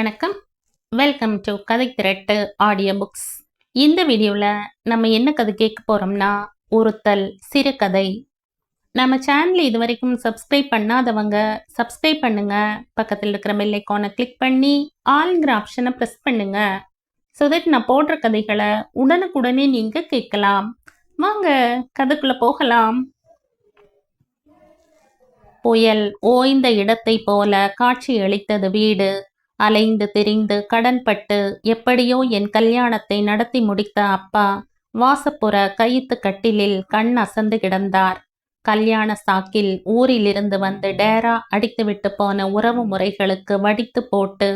வணக்கம். Welcome to கதை திரட்டு audio books. இந்த வீடியோவில் நம்ம என்ன கதை கேட்க போகிறோம்னா, ஒருத்தல் சிறுகதை. நம்ம சேனல் இது வரைக்கும் சப்ஸ்கிரைப் பண்ணாதவங்க சப்ஸ்கிரைப் பண்ணுங்க. பக்கத்தில் இருக்கிற பெல் ஐக்கானை கிளிக் பண்ணி ஆல்ங்கிற ஆப்ஷனை ப்ரெஸ் பண்ணுங்க. ஸோ தட் நான் போடுற கதைகளை உடனுக்குடனே நீங்கள் கேட்கலாம். வாங்க கதைக்குள்ளே போகலாம். புயல் ஓய்ந்த இடத்தை போல காட்சியளித்தது வீடு. அலைந்து திரிந்து கடன்பட்டு எப்படியோ என் கல்யாணத்தை நடத்தி முடித்த அப்பா வாசப்புற கயித்து கட்டிலில் கண் அசந்து கிடந்தார். கல்யாண சாக்கில் ஊரிலிருந்து வந்து டேரா அடித்துவிட்டு போன உறவு முறைகளுக்கு வடித்து போட்டு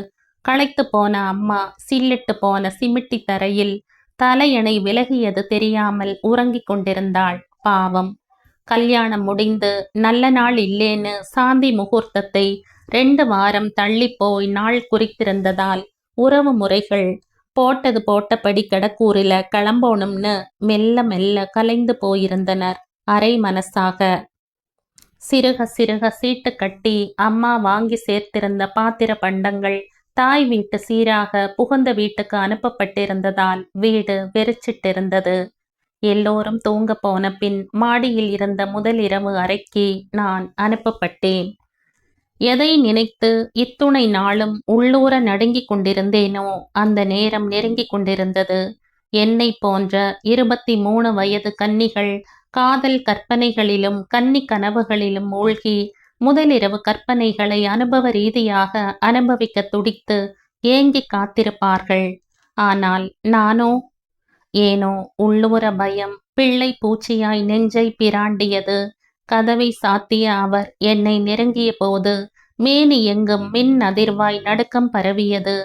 களைத்து போன அம்மா சில்லிட்டு போன சிமிட்டி தரையில் தலையணை விலகியது தெரியாமல் உறங்கிக் கொண்டிருந்தாள். பாவம். கல்யாணம் முடிந்து நல்ல நாள் இல்லேன்னு சாந்தி முகூர்த்தத்தை 2 வாரம் தள்ளி போய் நாள் குறித்திருந்ததால் உறவு முறைகள் போட்டது போட்டபடி கிடக்கூரில கிளம்போணும்னு மெல்ல மெல்ல கலைந்து போயிருந்தனர் அரை மனசாக. சிறுக சிறுக சீட்டு கட்டி அம்மா வாங்கி சேர்த்திருந்த பாத்திர பண்டங்கள் தாய் வீட்டு சீராக புகுந்த வீட்டுக்கு அனுப்பப்பட்டிருந்ததால் வீடு வெறிச்சிட்டிருந்தது. எல்லோரும் தூங்க போன பின் மாடியில் இருந்த முதலிரவு அறைக்கு நான் அனுப்பப்பட்டேன். எதை நினைத்து இத்துணை நாளும் உள்ளூர நடுங்கிக் கொண்டிருந்தேனோ அந்த நேரம் நெருங்கி கொண்டிருந்தது. என்னை போன்ற 23 வயது கன்னிகள் காதல் கற்பனைகளிலும் கன்னி கனவுகளிலும் மூழ்கி முதலிரவு கற்பனைகளை அனுபவ ரீதியாக அனுபவிக்க துடித்து ஏங்கி காத்திருப்பார்கள். ஆனால் நானோ ஏனோ உள்ளூர பயம் பிள்ளை பூச்சியாய் நெஞ்சை பிராண்டியது. கதவை சாத்திய அவர் என்னை நெருங்கிய போது மேனி எங்கும் மின் அதிர்வாய் நடுக்கம் பரவியது.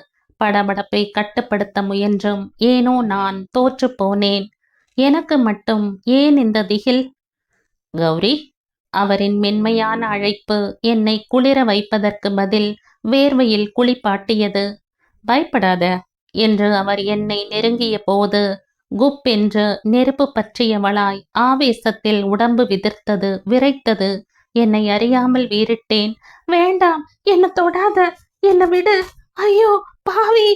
படபடப்பை கட்டுப்படுத்த முயன்றும் ஏனோ நான் தோற்று போனேன். எனக்கு மட்டும் ஏன் இந்த திகில்? கௌரி. அவரின் மென்மையான அழைப்பு என்னை குளிர வைப்பதற்கு பதில் வேர்வையில் குளிப்பாட்டியது. பயப்படாத என்று அவர் என்னை நெருங்கிய போது குப் என்று நெருப்பு பற்றியவளாய் ஆவேசத்தில் உடம்பு விதிர்த்தது, விரைத்தது. என்னை அறியாமல் வீறிட்டேன். வேண்டாம், என்ன தொடாத, என்ன விடு, ஐயோ பாவி.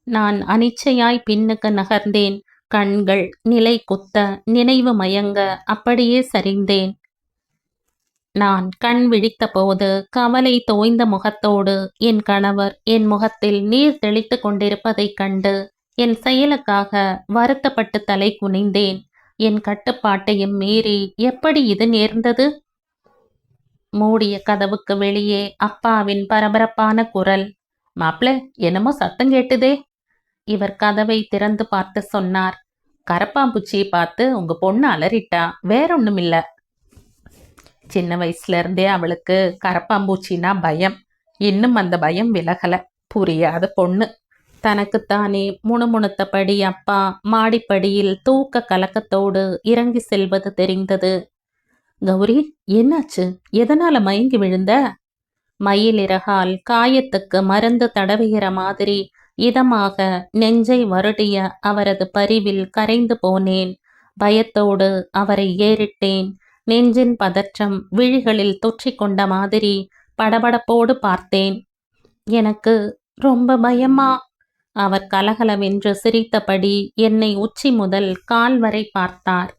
நான் அனிச்சையாய் பின்னுக்கு நகர்ந்தேன். கண்கள் நிலை குத்த நினைவு மயங்க அப்படியே சரிந்தேன். நான் கண் விழித்த போது கவலை தோய்ந்த முகத்தோடு என் கணவர் என் முகத்தில் நீர் தெளித்து கொண்டிருப்பதைக் கண்டு என் செயலுக்காக வருத்தப்பட்டு தலை குனிந்தேன். என் கட்டுப்பாட்டையும் மீறி எப்படி இது நேர்ந்தது? மூடிய கதவுக்கு வெளியே அப்பாவின் பரபரப்பான குரல். மாப்ள, என்னமோ சத்தம் கேட்டுதே. இவர் கதவை திறந்து பார்த்து சொன்னார். கரப்பாம்பூச்சியை பார்த்து உங்க பொண்ணு அலறிட்டா, வேற ஒண்ணும் இல்ல. சின்ன வயசுல இருந்தே அவளுக்கு கரப்பாம்பூச்சின்னா பயம். இன்னும் அந்த பயம் விலகல. புரியாத பொண்ணு. தனக்குத்தானே முணுமுணுத்தபடி அப்பா மாடிப்படியில் தூக்க கலக்கத்தோடு இறங்கி செல்வது தெரிந்தது. கௌரி, என்னாச்சு? எதனால மயங்கி விழுந்த? மயிலிறகால் காயத்துக்கு மருந்து தடவுகிற மாதிரி இதமாக நெஞ்சை வருடிய அவரது பரிவில் கரைந்து போனேன். பயத்தோடு அவரை ஏறிட்டேன். நெஞ்சின் பதற்றம் விழிகளில் தொற்றிக்கொண்ட மாதிரி படபடப்போடு பார்த்தேன். எனக்கு ரொம்ப பயமா? அவர் கலகலவென்று சிரித்தபடி என்னை உச்சி முதல் கால் வரை பார்த்தார்.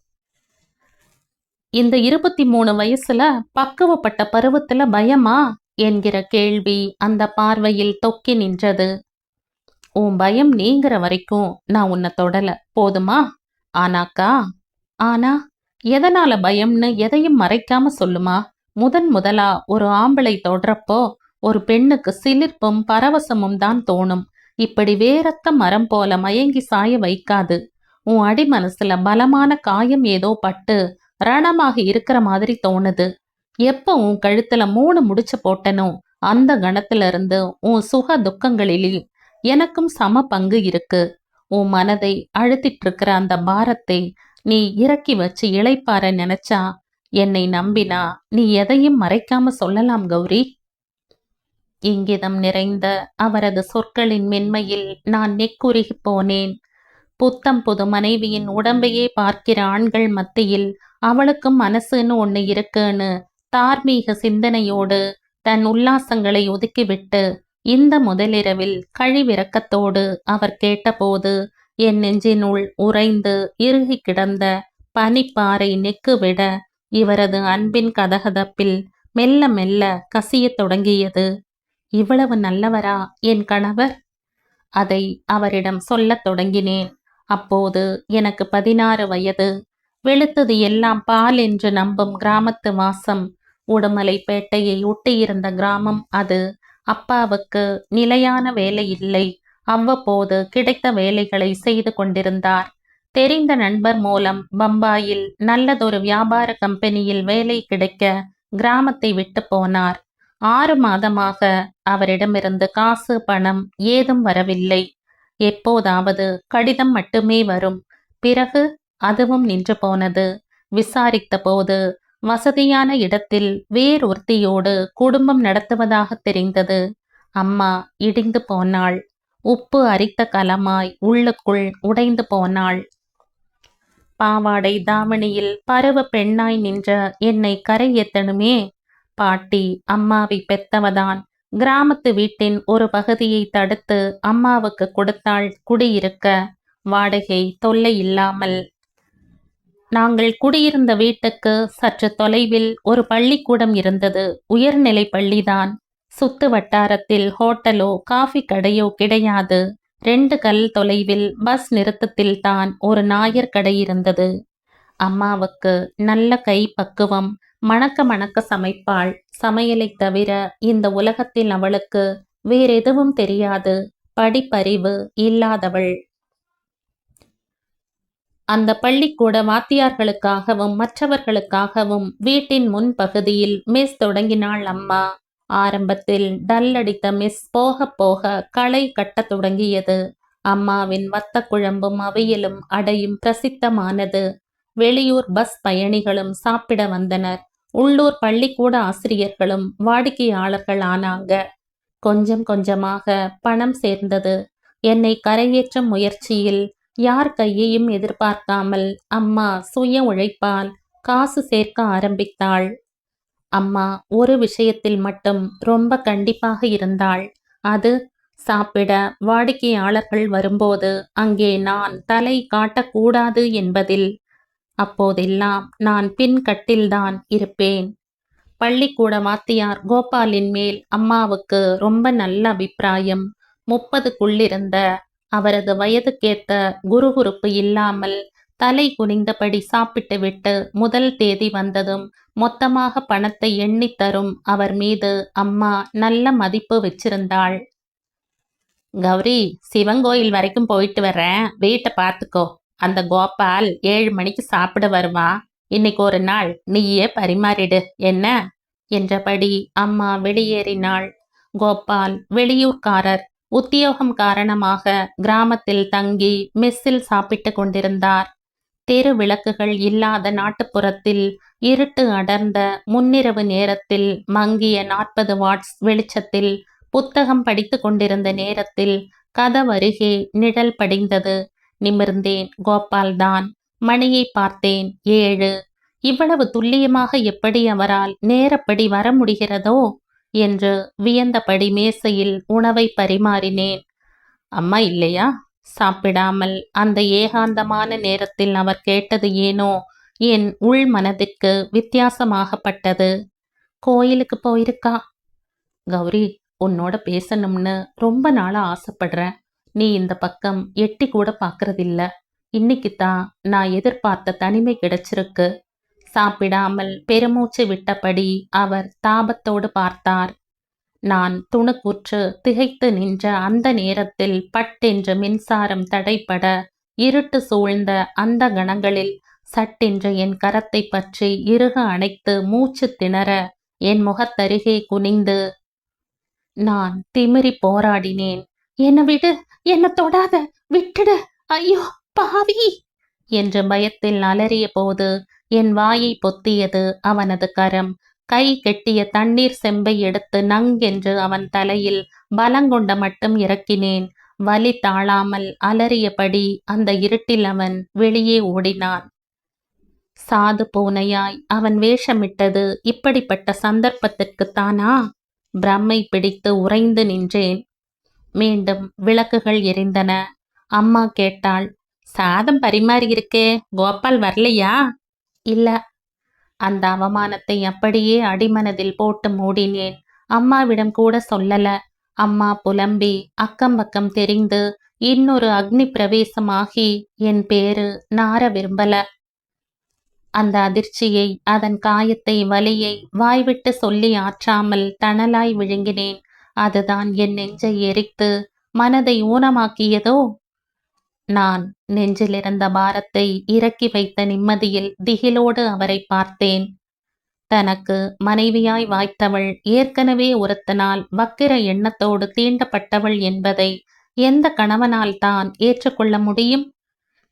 இந்த 23 வயசுல பக்குவப்பட்ட பருவத்துல பயமா என்கிற கேள்வி அந்த பார்வையில் தொக்கி நின்றது. உன் பயம் நீங்கிற வரைக்கும் நான் உன்னை தொடல, போதுமா? ஆனாக்கா? ஆனா எதனால பயம்னு எதையும் மறைக்காம சொல்லுமா. முதலா ஒரு ஆம்பளை தொடரப்போ ஒரு பெண்ணுக்கு சிலிர்ப்பும் பரவசமும் தான் தோணும். இப்படி வேரத்த மரம் போல மயங்கி சாய வைக்காது. உன் அடி மனசுல பலமான காயம் ஏதோ பட்டு ரணமாக இருக்கிற மாதிரி தோணுது. எப்ப உன் கழுத்துல 3 முடிச்சு போட்டனோ அந்த கணத்துல இருந்து உன் சுக துக்கங்களில் எனக்கும் சம பங்கு இருக்கு. உன் மனதை அழுத்திட்டு இருக்கிற அந்த பாரத்தை நீ இறக்கி வச்சு இளைப்பாற நினைச்சா, என்னை நம்பினா நீ எதையும் மறைக்காம சொல்லலாம் கௌரி. இங்கிதம் நிறைந்த அவரது சொற்களின் மென்மையில் நான் நெக்குருகி போனேன். புத்தம் புது மனைவியின் உடம்பையே பார்க்கிற ஆண்கள் மத்தியில் அவளுக்கும் மனசுன்னு ஒண்ணு இருக்குன்னு தார்மீக சிந்தனையோடு தன் உல்லாசங்களை ஒதுக்கிவிட்டு இந்த முதலிரவில் கழிவிரக்கத்தோடு அவர் கேட்டபோது என் நெஞ்சினுள் உறைந்து இறுகி கிடந்த பனிப்பாறை நெக்குவிட இவரது அன்பின் கதகதப்பில் மெல்ல மெல்ல கசியத் தொடங்கியது. இவ்வளவு நல்லவரா என் கணவர்? அதை அவரிடம் சொல்லத் தொடங்கினேன். அப்போது எனக்கு 16 வயது. வெளுத்தது எல்லாம் பால் என்று நம்பும் கிராமத்து வாசம். உடுமலைப்பேட்டையை ஒட்டியிருந்த கிராமம் அது. அப்பாவுக்கு நிலையான வேலை இல்லை. அவ்வப்போது கிடைத்த வேலைகளை செய்து கொண்டிருந்தார். தெரிந்த நண்பர் மூலம் பம்பாயில் நல்லதொரு வியாபார கம்பெனியில் வேலை கிடைக்க கிராமத்தை விட்டு போனார். 6 மாதமாக அவரிடமிருந்து காசு பணம் ஏதும் வரவில்லை. எப்போதாவது கடிதம் மட்டுமே வரும். பிறகு அதுவும் நின்று போனது. விசாரித்த போது வசதியான இடத்தில் வேறொருத்தியோடு குடும்பம் நடத்துவதாக தெரிந்தது. அம்மா இடிந்து போனாள். உப்பு அரித்த கலமாய் உள்ளுக்குள் உடைந்து போனாள். பாவாடை தாவணியில் பருவ பெண்ணாய் நின்ற என்னை கரை ஏத்தணுமே. பாட்டி அம்மாவை பெத்தவதான். கிராமத்து வீட்டின் ஒரு பகுதியை தடுத்து அம்மாவுக்கு கொடுத்தாள் குடியிருக்க. வாடகை தொல்லை இல்லாமல். நாங்கள் குடியிருந்த வீட்டுக்கு சற்று தொலைவில் ஒரு பள்ளிக்கூடம் இருந்தது. உயர்நிலை பள்ளிதான். சுத்து வட்டாரத்தில் ஹோட்டலோ காஃபி கடையோ கிடையாது. 2 கல் தொலைவில் பஸ் நிறுத்தத்தில் தான் ஒரு நாயர் கடை இருந்தது. அம்மாவுக்கு நல்ல கை பக்குவம். மணக்க மணக்க சமைப்பாள். சமையலைத் தவிர இந்த உலகத்தில் அவளுக்கு வேறெதுவும் தெரியாது. படிப்பறிவு இல்லாதவள். அந்த பள்ளிக்கூட வாத்தியார்களுக்காகவும் மற்றவர்களுக்காகவும் வீட்டின் முன்பகுதியில் மெஸ் தொடங்கினாள் அம்மா. ஆரம்பத்தில் டல்லடித்த மெஸ் போக போக களை கட்டத் தொடங்கியது. அம்மாவின் வத்த குழம்பும் அவியலும் அடையும் பிரசித்தமானது. வெளியூர் பஸ் பயணிகளும் சாப்பிட வந்தனர். உள்ளூர் பள்ளிக்கூட ஆசிரியர்களும் வாடிக்கையாளர்கள் ஆனாங்க. கொஞ்சம் கொஞ்சமாக பணம் சேர்ந்தது. என்னை கரையேற்றும் முயற்சியில் யார் கையையும் எதிர்பார்க்காமல் அம்மா சுய உழைப்பால் காசு சேர்க்க ஆரம்பித்தாள். அம்மா ஒரு விஷயத்தில் மட்டும் ரொம்ப கண்டிப்பாக இருந்தாள். அது சாப்பிட வாடிக்கையாளர்கள் வரும்போது அங்கே நான் தலை காட்டக்கூடாது என்பதில். அப்போதெல்லாம் நான் பின்கட்டில்தான் இருப்பேன். பள்ளிக்கூட வாத்தியார் கோபாலின் மேல் அம்மாவுக்கு ரொம்ப நல்ல அபிப்பிராயம். 30க்குள்ளிருந்த அவரது வயதுக்கேத்த குறுகுறுப்பு இல்லாமல் தலை குனிந்தபடி சாப்பிட்டுவிட்டு முதல் தேதி வந்ததும் மொத்தமாக பணத்தை எண்ணித் தரும் அவர் மீது அம்மா நல்ல மதிப்பு வச்சிருந்தாள். கௌரி, சிவங்கோயில் வரைக்கும் போயிட்டு வர்றேன், வீட்டை பார்த்துக்கோ. அந்த கோபால் 7 மணிக்கு சாப்பிட வருவான். இன்னைக்கு ஒரு நாள் நீயே பரிமாறிடு என்ன என்றபடி அம்மா வெளியேறினாள். கோபால் வெளியூர்காரர். உத்தியோகம் காரணமாக கிராமத்தில் தங்கி மெஸ்ஸில் சாப்பிட்டு கொண்டிருந்தார். தெரு விளக்குகள் இல்லாத நாட்டுப்புறத்தில் இருட்டு அடர்ந்த முன்னிரவு நேரத்தில் மங்கிய 40 வாட்ஸ் வெளிச்சத்தில் புத்தகம் படித்து கொண்டிருந்த நேரத்தில் கதவருகே நிழல் படிந்தது. நிமிர்ந்தேன். கோபால்தான். மணியை பார்த்தேன். 7. இவ்வளவு துல்லியமாக எப்படி அவரால் நேரப்படி வர முடிகிறதோ என்று வியந்தபடி மேசையில் உணவை பரிமாறினேன். அம்மா இல்லையா? சாப்பிடாமல் அந்த ஏகாந்தமான நேரத்தில் அவர் கேட்டது ஏனோ என் உள் மனதிற்கு வித்தியாசமாகப்பட்டது. கோயிலுக்கு போயிருக்கா. கௌரி, உன்னோட பேசணும்னு ரொம்ப நாளா ஆசைப்படுறேன். நீ இந்த பக்கம் எட்டி கூட பார்க்கறதில்ல. இன்னைக்குத்தான் நான் எதிர்பார்த்த தனிமை கிடைச்சிருக்கு. சாப்பிடாமல் பெருமூச்சு விட்டபடி அவர் தாபத்தோடு பார்த்தார். நான் துணுக்குற்று திகைத்து நின்ற அந்த நேரத்தில் பட்டென்று மின்சாரம் தடைப்பட இருட்டு சூழ்ந்த அந்த கணங்களில் சட்டென்று என் கரத்தை பற்றி இறுக அணைத்து மூச்சு திணற என் முகத்தருகே குனிந்து நான் திமிரி போராடினேன். என்னை விடு, என்னை தொடாத, விட்டுடு, ஐயோ பாவி என்று பயத்தில் அலறிய போது என் வாயை பொத்தியது அவனது கரம். கை கெட்டிய தண்ணீர் செம்பை எடுத்து நங்கென்று அவன் தலையில் பலங்கொண்ட மட்டும் இறக்கினேன். வலி தாழாமல் அலறியபடி அந்த இருட்டில் அவன் வெளியே ஓடினான். சாது பூனையாய் அவன் வேஷமிட்டது இப்படிப்பட்ட சந்தர்ப்பத்திற்குத்தானா? பிரம்மை பிடித்து உறைந்து நின்றேன். மீண்டும் விளக்குகள் எரிந்தன. அம்மா கேட்டாள், சாதம் பரிமாறியிருக்கே, கோபால் வரலையா? இல்ல. அந்த அவமானத்தை அப்படியே அடிமனதில் போட்டு மூடினேன். அம்மாவிடம் கூட சொல்லல. அம்மா புலம்பி அக்கம் பக்கம் தெரிந்து இன்னொரு அக்னி பிரவேசமாகி என் பேரு நார விரும்பல. அந்த அதிர்ச்சியை, அதன் காயத்தை, வலியை வாய்விட்டு சொல்லி ஆற்றாமல் தணலாய் விழுங்கினேன். அதுதான் என் நெஞ்சை எரித்து மனதை ஊனமாக்கியதோ? நான் நெஞ்சிலிருந்த பாரத்தை இறக்கி வைத்த நிம்மதியில் திகிலோடு அவரை பார்த்தேன். தனக்கு மனைவியாய் வாய்த்தவள் ஏற்கனவே ஒருத்தனால் வக்கிர எண்ணத்தோடு தீண்டப்பட்டவள் என்பதை எந்த கணவனால் தான் ஏற்றுக்கொள்ள முடியும்?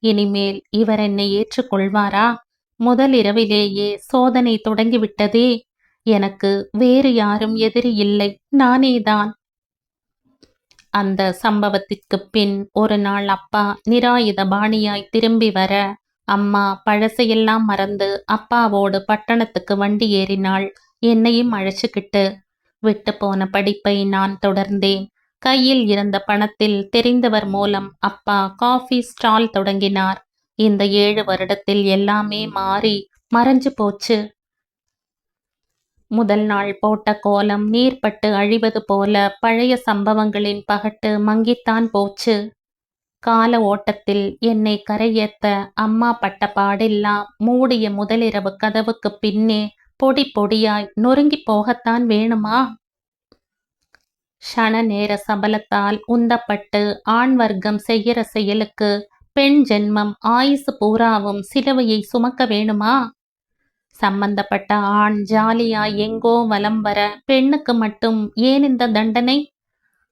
இனிமேல் இவர் என்னை ஏற்றுக்கொள்வாரா? முதல் இரவிலேயே சோதனை தொடங்கிவிட்டதே. எனக்கு வேறு யாரும் எதிரி இல்லை, நானேதான். அந்த சம்பவத்திற்கு பின் ஒரு நாள் அப்பா நிராயுத பாணியாய் திரும்பி வர, அம்மா பழசையெல்லாம் மறந்து அப்பாவோடு பட்டணத்துக்கு வண்டி ஏறினாள். என்னையும் அழைச்சுக்கிட்டு. விட்டு போன படிப்பை நான் தொடர்ந்தேன். கையில் இருந்த பணத்தில் தெரிந்தவர் மூலம் அப்பா காஃபி ஸ்டால் தொடங்கினார். இந்த 7 வருடத்தில் எல்லாமே மாறி மறைஞ்சு போச்சு. முதல் நாள் போட்ட கோலம் நீர்பட்டு அழிவது போல பழைய சம்பவங்களின் பகட்டு மங்கித்தான் போச்சு. கால ஓட்டத்தில் என்னை கரையேத்த அம்மா பட்ட பாடெல்லாம் மூடிய முதலிரவு கதவுக்கு பின்னே பொடி பொடியாய் நொறுங்கி போகத்தான் வேணுமா? க்ஷண நேர சபலத்தால் உந்தப்பட்டு ஆண் வர்க்கம் செய்கிற செயலுக்கு பெண் ஜென்மம் ஆயுசு பூராவும் சிலுவையை சுமக்க வேணுமா? சம்பந்தப்பட்ட ஆண் ஜாலியாய் எங்கோ வலம் வர பெண்ணுக்கு மட்டும் ஏன் இந்த தண்டனை?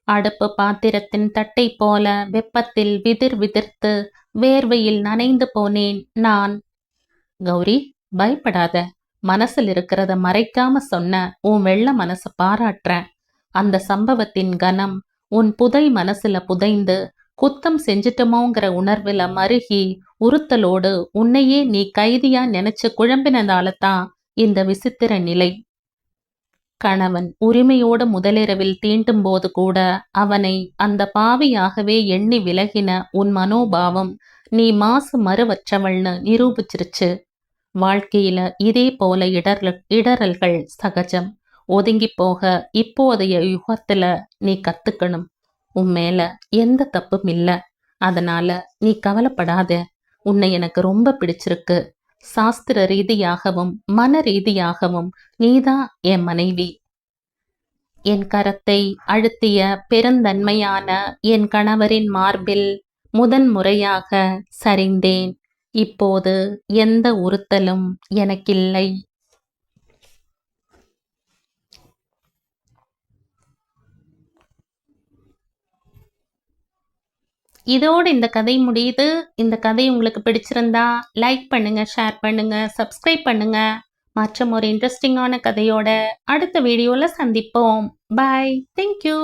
அடுப்பு பாத்திரத்தின் தட்டை போல வெப்பத்தில் விதிர்த்து வேர்வையில் நனைந்து போனேன் நான். கௌரி, பயப்படாத. மனசில் இருக்கிறத மறைக்காம சொன்ன உன் வெள்ள மனச பாராட்டுறேன். அந்த சம்பவத்தின் கனம் உன் புதை மனசுல புதைந்து குத்தம் செஞ்சிட்டமோங்கிற உணர்வுல மருகி உறுத்தலோடு உன்னையே நீ கைதியா நினைச்சு குழம்பினதால தான் இந்த விசித்திர நிலை. கணவன் உரிமையோடு முதலிரவில் தீண்டும் போது கூட அவனை அந்த பாவியாகவே எண்ணி விலகின உன் மனோபாவம் நீ மாசு மறுவற்றவள்னு நிரூபிச்சிருச்சு. வாழ்க்கையில இதே போல இடரல்கள் சகஜம். ஒதுங்கி போக இப்போதைய யுகத்துல நீ கத்துக்கணும். உன் மேல எந்த தப்பும் இல்ல. அதனால நீ கவலைப்படாத. உன்னை எனக்கு ரொம்ப பிடிச்சிருக்கு. சாஸ்திர ரீதியாகவும் மன ரீதியாகவும் நீதான் என் மனைவி. என் கரத்தை அழுத்திய பெருந்தன்மையான என் கணவரின் மார்பில் முதன் முறையாக சரிந்தேன். இப்போது எந்த உறுத்தலும் எனக்கில்லை. இதோடு இந்த கதை முடியுது. இந்த கதை உங்களுக்கு பிடிச்சிருந்தா லைக் பண்ணுங்க, ஷேர் பண்ணுங்க, சப்ஸ்கிரைப் பண்ணுங்க. மற்றும் ஒரு இன்ட்ரெஸ்டிங்கான கதையோட அடுத்த வீடியோல சந்திப்போம். பாய். தேங்க்யூ.